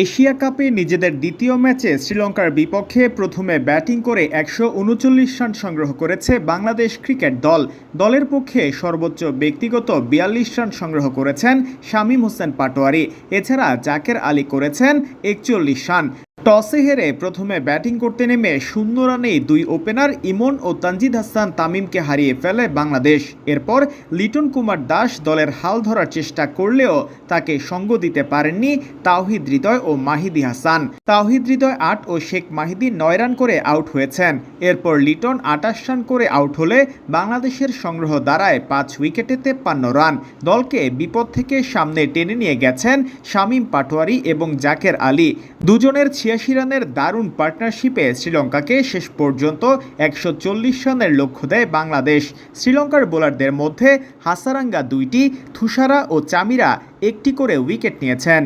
Asia কাপে নিজেদের দ্বিতীয় ম্যাচে শ্রীলঙ্কার বিপক্ষে প্রথমে ব্যাটিং করে ১৩৯ রান সংগ্রহ করেছে বাংলাদেশ ক্রিকেট দল। দলের পক্ষে সর্বোচ্চ ব্যক্তিগত ৪২ রান সংগ্রহ করেছেন শামীম হোসেন পাটোয়ারি। এছাড়া জাকের আলী করেছেন ৪১ রান। টসে হেরে প্রথমে ব্যাটিং করতে নেমে ০ রানেই দুই ওপেনার ইমন ও তানজিদ হাসান তামিমকে হারিয়ে ফেলে বাংলাদেশ। এরপর লিটন কুমার দাস দলের হাল ধরার চেষ্টা করলেও তাকে সঙ্গ দিতে পারেননি তাওহিদ হৃদয় ও মাহিদী হাসান। তাওহিদ হৃদয় ৮ ও শেখ মাহিদী ৯ রান করে আউট হয়েছেন। এরপর লিটন ২৮ রান করে আউট হলে বাংলাদেশের সংগ্রহ দাঁড়ায় ৫ উইকেটে ৫৩ রান। দলকে বিপদ থেকে সামনে টেনে নিয়ে গেছেন শামীম পাটোয়ারি এবং জাকের আলী। দুজনের ৮৬ রানের দারুণ পার্টনারশিপে শ্রীলঙ্কাকে শেষ পর্যন্ত ১৪০ রানের লক্ষ্য দেয় বাংলাদেশ। শ্রীলঙ্কার বোলারদের মধ্যে হাসারাঙ্গা ২টি, থুসারা ও চামিরা ১টি করে উইকেট নিয়েছেন।